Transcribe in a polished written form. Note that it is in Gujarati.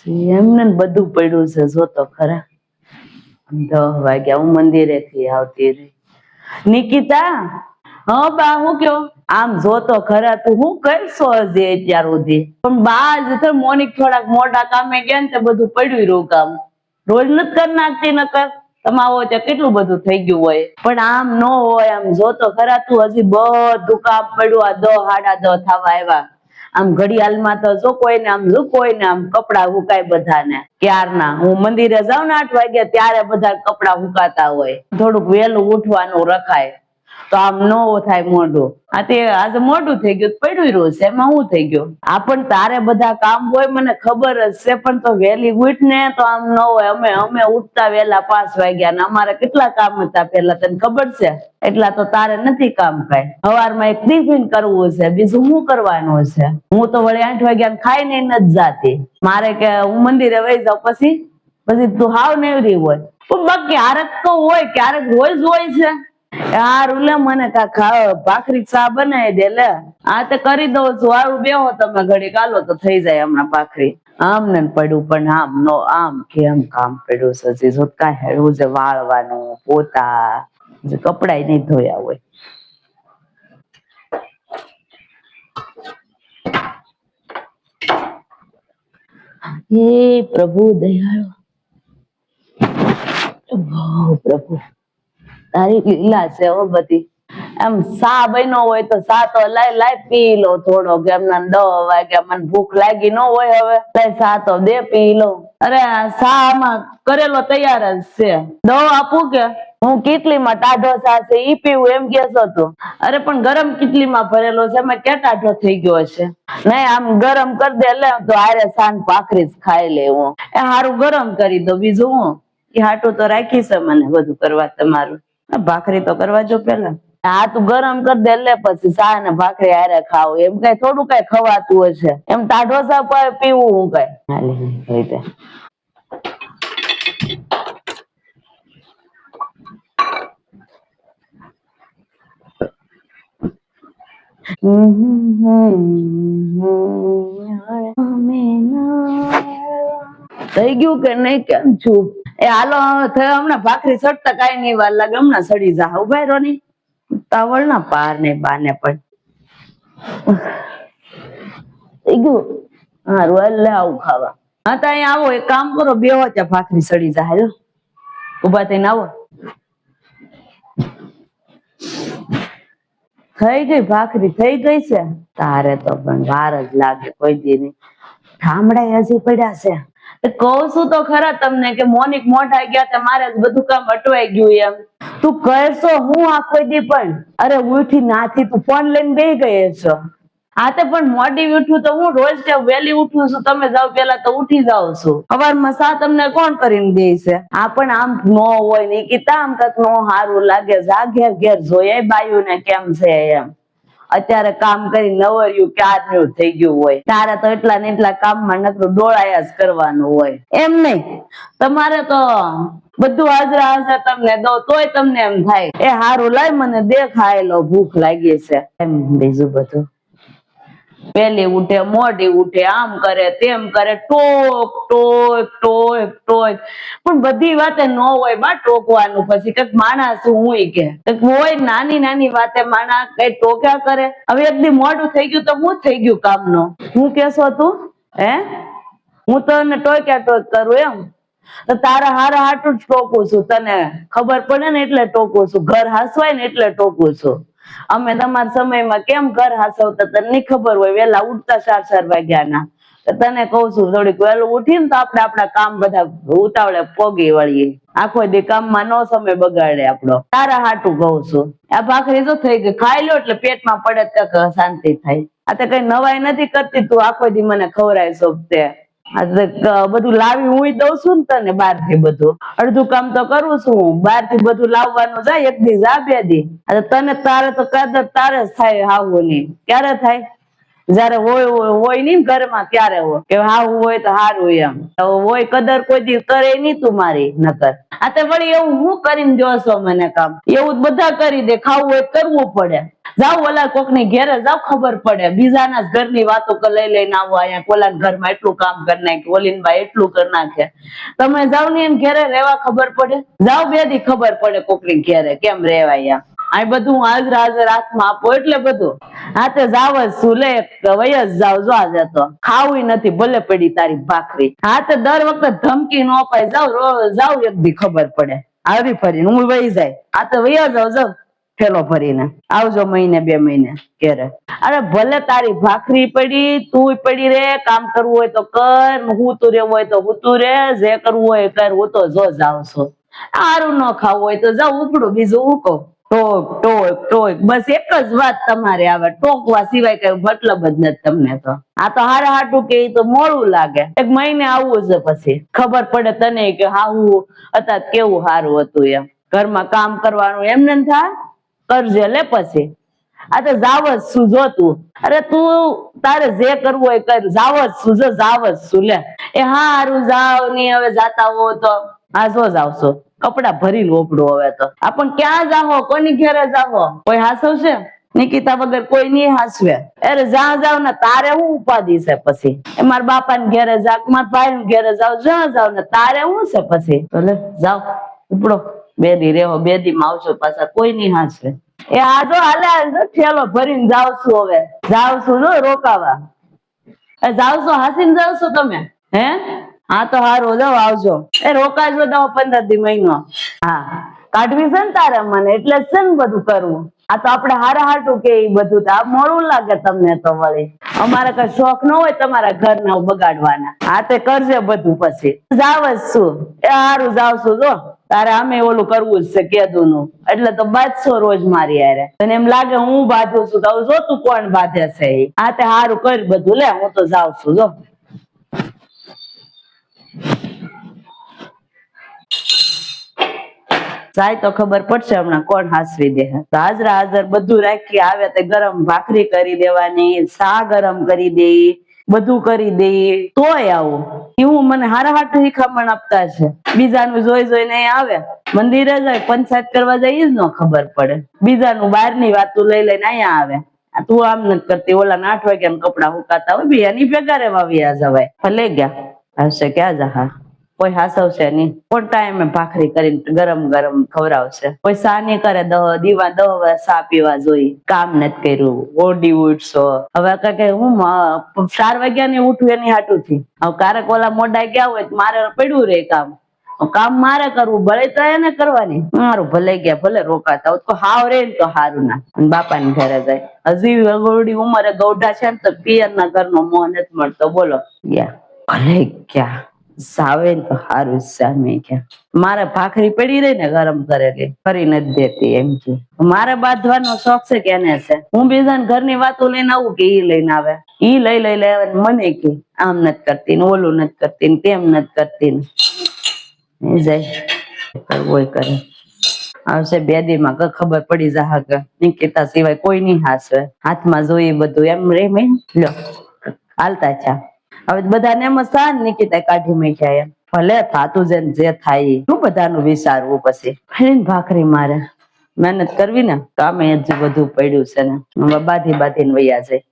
એમને બધું પડ્યું છે જો તો ખરા. 10 વાગ્યા હું મંદિરે થી આવતી રહી. નિકિતા, હા બા હું કયો? આમ જો તો ખરા તું હું કરશો હજી અત્યાર સુધી? પણ બા જ મોનિક થોડાક મોટા કામે ગયા ને તે બધું પડ્યું રહ્યું કામ. રોજ નથી કરી નાખતી નકર તમાવો ત્યાં કેટલું બધું થઈ ગયું હોય. પણ આમ ન હોય. આમ જો તો ખરા તું હજી બધું કામ પડ્યું. આ 10 સાડા 10 થવા આવ્યા. આમ ઘડિયાળમાં તો જો કોઈને આમ કપડા હુકાય બધાને ક્યારના. હું મંદિરે જાઉં ને 8 વાગે ત્યારે બધા કપડા હુકાતા હોય. થોડુંક વહેલું ઉઠવાનું રખાય તો આમ નો થાય મોઢું. આજે મોઢું થઈ ગયું પડ્યું રહ્યું છે એમાં શું થઈ ગયું? આ પણ તારે બધા કામ હોય મને ખબર જ છે, પણ તો વહેલી ઉઠ ને તો આમ ન હોય. અમે ઉઠતા વહેલા 5 વાગ્યા ને અમારે કેટલા કામ હતા પેલા તને ખબર છે? એટલા તો તારે નથી કામ કઈ. સવારમાં એક ટિફિન કરવું છે, બીજું શું કરવાનું છે? હું તો વળી 8 વાગ્યા ખાઈને નથી જાતી. મારે કે હું મંદિરે વહી જાઉં પછી તું હાવ નેવરી હોય. પણ બાકી ક્યારેક તો હોય, ક્યારેક રોજ હોય છે. હારું લે મને ભાખરી ચા બનાવી દે લે. આ તે કરી દઉં છું. હારું બેહો તમે ઘડી કાલો તો થઈ જાય હમણાં ભાખરી. આમ ને પડ્યું પણ આમ નો આમ કેમ કામ પડ્યું છે હજી જો કાંઈ હેડવું છે વાળવાનું પોતા કપડાય નહીં ધોયા હોય. હે પ્રભુ દયાળુ, પ્રભુ તારી લીલા છે હો બધી. એમ સા બન્યો હોય તો સા તો લાઈ પી લો થોડો. કે એમના 10 વાગ્યા મને ભૂખ લાગી ન હોય હવે લાઈ સા તો દે પી લો. અરે સા આમાં કરેલો તૈયાર જ છે. દવા આપું કે? હું કેટલીમાં ટાઢો સા છે ઈ પીવું એમ કેસો તું? અરે પણ ગરમ કેટલીમાં ભરેલો છે, એમાં ક્યાં ટાઢો થઈ ગયો હશે? નહીં આમ ગરમ કરી દે લે તો આરે સાંજ ભાખરી જ ખાઈ લે હું. એ હારું ગરમ કરી દો બીજું હું. એ હાટું તો રાખી છે મને બધું કરવા તમારું. ભાખરી તો કરવા જો પેલા. હા તું ગરમ કરી દે લે પછી સા ને ભાખરી હારે ખાવ. એમ કઈ થોડું કઈ ખવાતું હશે? એમ ટાઢો સા પીવું હું કઈ? હાલે થઈ ગયું કે નહીં? કેમ છું? એ હાલો હમણાં ભાખરી સડતા કઈ નહીં વાર લાગે. હમણાં સડી જા. ઉભા રહો ની તાવળ ના પાર ને બાને પણ થઈ ગયું. હારું એટલે આવું ખાવા. હા તો અહીંયા આવો એક કામ કરો, બેહો ત્યાં ભાખરી સડી જા. હાલો ઉભા થઈને આવો. થઈ ગઈ ભાખરી? થઈ ગઈ છે તારે તો પણ વાર જ લાગે કોઈ દી નહીં. ઠામડા હજી પડ્યા છે. કહું છું તો ખરા તમને કે મોનિક મોઢા ગયા તે મારે બધું કામ અટવાઈ ગયું એમ. તું કરશો હું આખો દી પણ? અરે ઉઠી નાથી તું ફોન લઈને બેહી ગઈ છો. હા તે પણ મોડી ઉઠું તો હું રોજ વહેલી ઉઠું છું. તમે જાવ પેલા તો ઉઠી જાવ છું. સવારમાં સા તમને કોણ કરીને દે છે? આ પણ આમ નો હોય નિકિતા, આમ કઈક નો સારું લાગે. જા ઘેર ઘેર જોઈએ બાયું ને કેમ છે એમ. અત્યારે કામ કરી નવર્યું ક્યારનું થઈ ગયું હોય. તારે તો એટલા ને એટલા કામમાં નકરું ડોળાયા જ કરવાનું હોય. એમ નહીં, તમારે તો બધું હાજરા હાજર તમને દો તોય તમને એમ થાય એ હારું લાય મને દેખાય લો ભૂખ લાગી છે એમ. બીજું બધું પેલી ઉઠે મોડી ઉઠે, આમ કરે તેમ કરે, ટોક ટોક ટોક ટોક. પણ બધી વાતે ન હોય બા ટોકવાનું. પછી કઈક માણસ હું કે હોય નાની નાની વાતે માણસ કઈ ટોક્યા કરે. હવે એક દી મોડું થઈ ગયું તો હું થઈ ગયું કામનું? હું કેશો તું? હે હું તને ટોક્યા ટોક કરું એમ? તો તારા હારા હાટું જ ટોકું છું. તને ખબર પડે ને એટલે ટોકું છું. ઘર હાસવાય ને એટલે ટોકું છું. અમે તમારા સમયમાં કેમ ઘર હાસવતા તને નહીં ખબર હોય? વેલા ઉઠતા 4 વાગ્યાના. તને કઉ છું થોડીક વહેલું ઉઠીને તો આપણે આપણા કામ બધા ઉતાવળે પોગી વળીએ. આખો દી કામમાં નો સમય બગાડે આપણો. તારા હાટું કઉ છું. આ ભાખરી તો થઈ ગઈ, ખાઈ લો એટલે પેટમાં પડે તો શાંતિ થાય. આ તો કઈ નવાઈ નથી કરતી તું આખો દી મને ખવરાય સોપતે. બધું લાવી હું દઉં છું ને તને બહાર થી. બધું અડધું કામ તો કરું છું. બહાર થી બધું લાવવાનું જાય એક દી જા બે દી. તને તારે તો કદાચ તારે જ થાય હાવું નહીં. ક્યારે થાય? જયારે હોય નહીં ઘરમાં ત્યારે હોય કે હાવું હોય તો સારું એમ હોય કદર કોઈ દી કરે નહીં તું મારી નકર આ તે વળી એવું હું કરીને જોશો મને કામ એવું બધા કરી દે ખાવું હોય કરવું પડે જાવ ઓલા કોક ની ઘેરે જાવ ખબર પડે બીજાના ઘરની વાતો લઈ લઈને આવો અહીંયા ઓલા ઘરમાં એટલું કામ કરી નાખે ઓલીન ભાઈ એટલું કરી નાખે તમે જાવ ને એમ ઘેરે રહેવા ખબર પડે જાવ બે દી ખબર પડે કોક ની ઘેરે કેમ રેવાય આ બધું હાજર હાથમાં આપો એટલે બધું હા તે જાવ જ શું લે વય જ જાવ જો આજે તો ખાવું નથી ભલે પડી તારી ભાખરી હા તે દર વખતે ધમકી ન અપાય જાવ એક દી ખબર પડે આવી ફરીને હું વહી જાય આ તો વયા જાવ થેલો ભરીને આવજો મહિને 2 મહિને ઘેરે અરે ભલે તારી ભાખરી પડી તું પડી રે કામ કરવું હોય તો કર હું તું રહેવું હોય તો હું તું રે જે કરવું હોય કર હું તો જો જાવ છું સારું ન ખાવું હોય તો જાવ ઉપડું બીજું હું કહું ટોક બસ એક જ વાત તમારે આવે ટોકવા સિવાય કઈ મતલબ જ નથી તમને તો આ તો હારે હાટું કે તો મોડું લાગે 1 મહિને આવવું છે પછી ખબર પડે તને કે હા હું અત્યારે કેવું સારું હતું એમ ઘરમાં કામ કરવાનું એમને થાય કરજે લે પછી આ તો જાવ જ શું જોતું અરે તું તારે જે કરવું હોય કર જાવ જ શું જો જાવ જ શું લે એ હારું જાવ ની હવે જાતા હો તો આ જો જાવશો કપડા ભરીને ઓપડું હવે તો આપણ ક્યાં જાવો કોની ઘેરે જાવો કોઈ હાસવશે નિકિતા વગર કોઈ નહીં હાસવે અરે જ્યાં જાવ ને તારે હું ઉપાધિ છે પછી એ મારા બાપા ને ઘેરે જાવ મારા ભાઈ ને ઘેરે જાવ જ્યાં જાવ ને તારે હું છે પછી ભલે જાવ ઉપડો 2 દી રેવો 2 દી માં આવશો પાછા કોઈ નહીં હાસવે એ આજો હાલે ઠેલો ભરીને જાવ છું હવે જાવ છું જો રોકાવા જાવ છો હાસીને જાવ છો તમે હે હા તો હારું જાવ આવજો એ રોકાજો તો 15 દી મહિનો હા કાઢવી છે ને તારે મને એટલે છે ને બધું કરવું આ તો આપડે હારા હાટું કે બધું તો આ મોડું લાગે તમને તો વળી અમારે કઈ શોખ ન હોય તમારા ઘરના બગાડવાના હા તે કરજે બધું પછી જાવ જ શું એ હારું જાવ છું જો તારે અમે ઓલું કરવું જ છે કેદું નું એટલે તો બાજશો રોજ મારી યારે તને એમ લાગે હું બાંધું છું તો જો તું કોણ બાંધે છે આ તે હારું કરી બધું લે હું તો જાવ છું જો જાય તો ખબર પડશે હમણાં કોણ હાસવી દે હાજર બધું રાખી આવે તે ગરમ ભાખરી કરી દેવાની શા ગરમ કરી દે બધું કરી દે તોય આવું એવું મને હારા હાટું શીખામણ આપતા છે બીજાનું જોઈને આવે મંદિરે જાય પંચાયત કરવા જાય એ જ ન ખબર પડે બીજાનું બહારની વાતું લઈ લઈને અહીંયા આવે તું આમ નથી કરતી ઓલા 8 વાગ્યા કપડા હુકાતા હોય બી એની ભેગા રેવા વ્યા જવાય ભલે ગયા હશે ક્યાં જા કોઈ હાસવશે નહીં કોણ ટાઈમે ભાખરી કરીને ગરમ ગરમ ખવડાવશે કોઈ સા નહીં કરે 10 વાર સા પીવા જોઈ કામ નથી કર્યું ઓડી ઉઠશો હવે કઈ હું 4 વાગ્યા ની ઉઠું એની હાટું થી હવે ક્યારેક ઓલા મોડા ગયા હોય મારે પડ્યું રે કામ મારે કરવું ભલે તો એને કરવાની મારું ભલે ગયા ભલે રોકાતા હોય તો હાવ રે ને તો હારું ના બાપા ને ઘરે જાય હજી વગોડી ઉંમરે ગૌઢા છે ને તો પિયર ના ઘર નો મોહ નથી મળતો બોલો ગયા ભલે ગયા સાવે તો હારું સામે ક્યાં મારે ભાખરી પડી રહી ને ગરમ કરેલી ફરી નથી દેતી એમ કે મારે બાંધવાનો શોખ છે કે એને છે હું બીજાને ઘરની વાતો લઈને આવું કે ઈ લઈને આવે ઈ લઈ મને કે આમ નથી કરતી ને ઓલું નથી કરતી ને તેમ નથી કરતી ને જાય કરવું કરે આવશે 2 દી માં ખબર પડી જા કે નિકિતા સિવાય કોઈ નહીં હાસવે હાથમાં જોઈ બધું એમ રે મેં લ્યો હાલતા ચા હવે બધાને એમ જ નિકિતા કાઢી મેખ્યા એમ ભલે થાતું જે થાય શું બધાનું વિચારવું પછી ફરીને ભાખરી મારે મહેનત કરવી ને કામે જ બધું પડ્યું છે ને બાંધીને વૈયા જાય